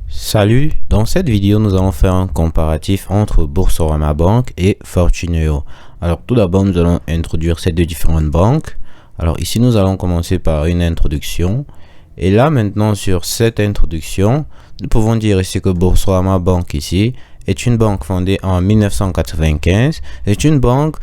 Salut, dans cette vidéo nous allons faire un comparatif entre Boursorama Bank et Fortuneo. Alors tout d'abord nous allons introduire ces deux différentes banques. Alors ici nous allons commencer par une introduction. Et là maintenant sur cette introduction, nous pouvons dire ici que Boursorama Bank ici est une banque fondée en 1995, est une banque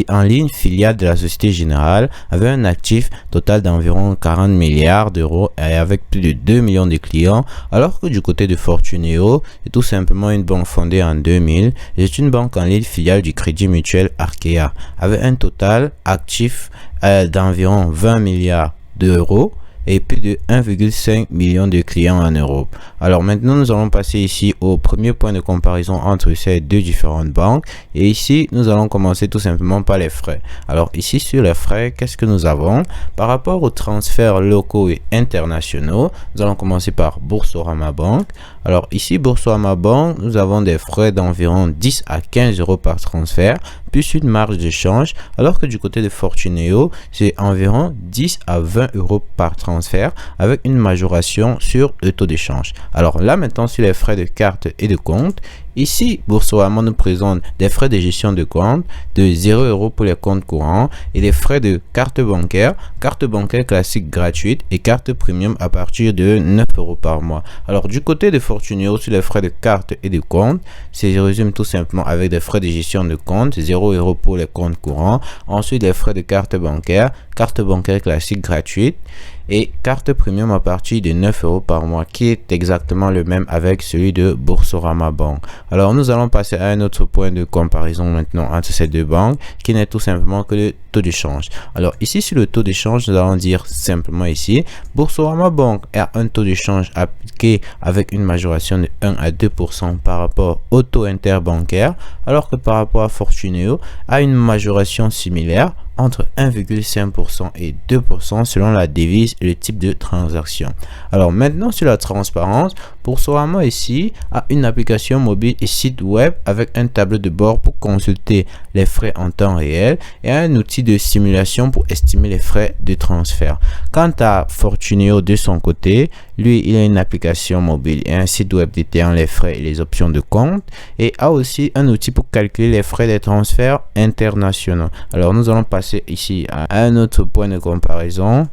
en ligne filiale de la Société Générale avec un actif total d'environ 40 milliards d'euros et avec plus de 2 millions de clients, alors que du côté de Fortuneo, c'est tout simplement une banque fondée en 2000, c'est une banque en ligne filiale du Crédit Mutuel Arkéa avec un total actif d'environ 20 milliards d'euros et plus de 1,5 million de clients en Europe. Alors maintenant nous allons passer ici au premier point de comparaison entre ces deux différentes banques, et ici nous allons commencer tout simplement par les frais. Alors ici sur les frais, qu'est-ce que nous avons par rapport aux transferts locaux et internationaux? Nous allons commencer par Boursorama Bank. Alors ici Boursorama Bank, nous avons des frais d'environ 10 à 15 euros par transfert plus une marge de change, alors que du côté de Fortuneo c'est environ 10 à 20 euros par transfert avec une majoration sur le taux d'échange. Alors là maintenant sur les frais de carte et de compte, ici Boursorama nous présente des frais de gestion de compte de 0 euros pour les comptes courants et des frais de carte bancaire classique gratuite et carte premium à partir de 9 euros par mois. Alors du côté de Fortuneo sur les frais de carte et de compte, c'est résume tout simplement avec des frais de gestion de compte 0 euros pour les comptes courants, ensuite les frais de carte bancaire classique gratuite et carte premium à partir de 9 euros par mois, qui est exactement le même avec celui de Boursorama Bank. Alors nous allons passer à un autre point de comparaison maintenant entre ces deux banques, qui n'est tout simplement que le taux de change. Alors ici sur le taux de change, nous allons dire simplement ici Boursorama Bank a un taux de change appliqué avec une majoration de 1 à 2% par rapport au taux interbancaire, alors que par rapport à Fortuneo a une majoration similaire entre 1,5% et 2% selon la devise et le type de transaction. Alors maintenant sur la transparence, Boursorama ici a une application mobile et site web avec un tableau de bord pour consulter les frais en temps réel et un outil de simulation pour estimer les frais de transfert. Quant à Fortuneo de son côté, lui il a une application mobile et un site web détaillant les frais et les options de compte et a aussi un outil pour calculer les frais des transferts internationaux. Alors nous allons passer ici à un autre point de comparaison.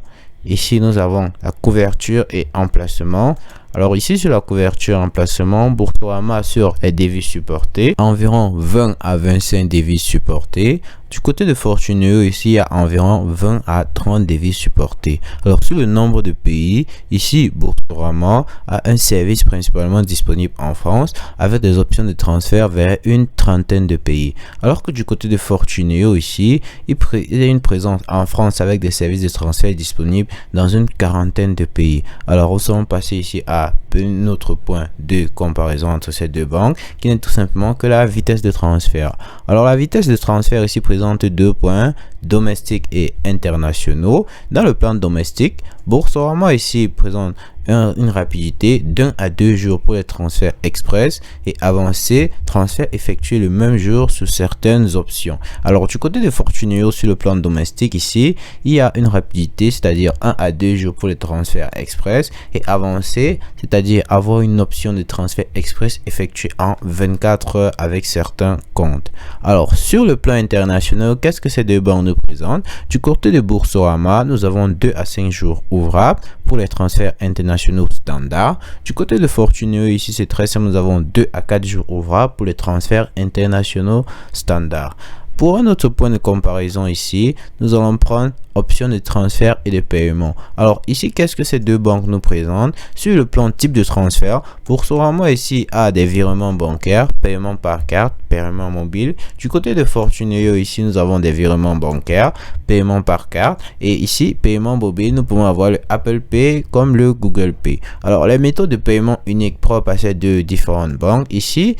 Ici nous avons la couverture et emplacement. Alors ici sur la couverture emplacement, Boursorama assure les devises supportées, environ 20 à 25 devises supportées. Du côté de Fortuneo, ici, il y a environ 20 à 30 devises supportées. Alors, sur le nombre de pays, ici, Boursorama a un service principalement disponible en France avec des options de transfert vers une trentaine de pays. Alors que du côté de Fortuneo, ici, il y a une présence en France avec des services de transfert disponibles dans une quarantaine de pays. Alors, nous allons passer ici à un autre point de comparaison entre ces deux banques qui n'est tout simplement que la vitesse de transfert. Alors, la vitesse de transfert ici présente deux points, domestiques et internationaux. Dans le plan domestique, Boursorama ici présente une rapidité d'1 à 2 jours pour les transferts express et avancés, transferts effectués le même jour sur certaines options. Alors du côté de Fortuneo sur le plan domestique ici, il y a une rapidité, c'est-à-dire 1 à 2 jours pour les transferts express et avancés, c'est-à-dire avoir une option de transfert express effectuée en 24 heures avec certains comptes. Alors sur le plan international, qu'est-ce que ces deux banques nous présentent? Du côté de Boursorama, nous avons 2 à 5 jours ouvrables pour les transferts internationaux standards. Du côté de Fortuneo, ici c'est très simple, nous avons 2 à 4 jours ouvrables pour les transferts internationaux standards. Pour un autre point de comparaison ici, nous allons prendre options de transfert et de paiement. Alors ici, qu'est-ce que ces deux banques nous présentent? Sur le plan type de transfert, Boursorama ici a des virements bancaires, paiement par carte, paiement mobile. Du côté de Fortuneo, ici nous avons des virements bancaires, paiement par carte, et ici paiement mobile, nous pouvons avoir le Apple Pay comme le Google Pay. Alors les méthodes de paiement uniques propres à ces deux différentes banques ici,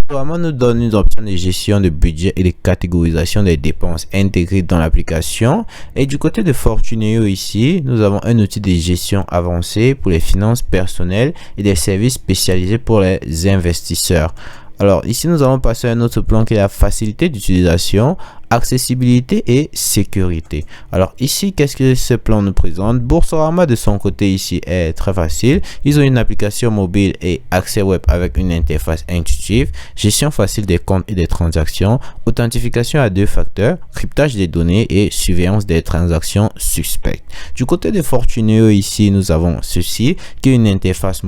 Boursorama nous donne une option de gestion de budget et de catégorisation des dépenses intégrées dans l'application. Et du côté de Fortuneo ici, nous avons un outil de gestion avancé pour les finances personnelles et des services spécialisés pour les investisseurs. Alors ici, nous allons passer à un autre plan qui est la facilité d'utilisation accessibilité et sécurité. Alors ici, qu'est-ce que ce plan nous présente? Boursorama de son côté ici est très facile. Ils ont une application mobile et accès web avec une interface intuitive, gestion facile des comptes et des transactions, authentification à 2 facteurs, cryptage des données et surveillance des transactions suspectes. Du côté de Fortuneo ici, nous avons ceci qui est une interface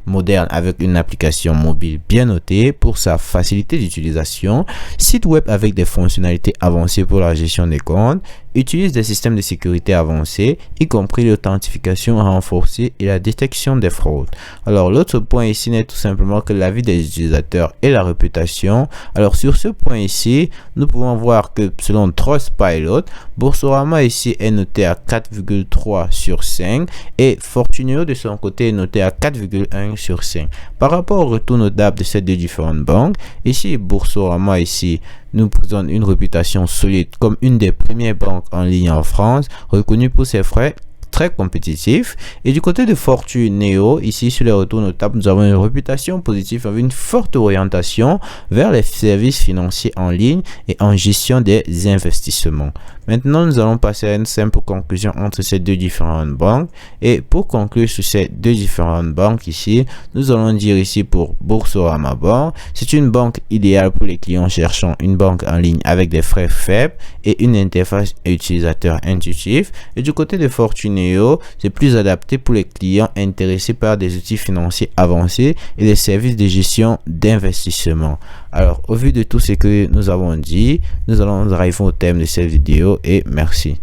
moderne avec une application mobile bien notée pour sa facilité d'utilisation, site web avec des fonctionnalités avancées pour la gestion des comptes, utilise des systèmes de sécurité avancés, y compris l'authentification renforcée et la détection des fraudes. Alors l'autre point ici n'est tout simplement que l'avis des utilisateurs et la réputation. Alors sur ce point ici, nous pouvons voir que selon Trustpilot, Boursorama ici est noté à 4,3 sur 5 et Fortuneo de son côté est noté à 4,1 sur 5. Par rapport au retour notable de ces deux différentes banques, ici Boursorama ici nous présente une réputation solide comme une des premières banques en ligne en France, reconnue pour ses frais très compétitifs. Et du côté de Fortuneo, ici sur les retours notables, nous avons une réputation positive avec une forte orientation vers les services financiers en ligne et en gestion des investissements. Maintenant, nous allons passer à une simple conclusion entre ces deux différentes banques. Et pour conclure sur ces deux différentes banques ici, nous allons dire ici pour Boursorama Bank, c'est une banque idéale pour les clients cherchant une banque en ligne avec des frais faibles et une interface utilisateur intuitive. Et du côté de Fortuneo, c'est plus adapté pour les clients intéressés par des outils financiers avancés et des services de gestion d'investissement. Alors, au vu de tout ce que nous avons dit, nous arrivons au terme de cette vidéo et merci.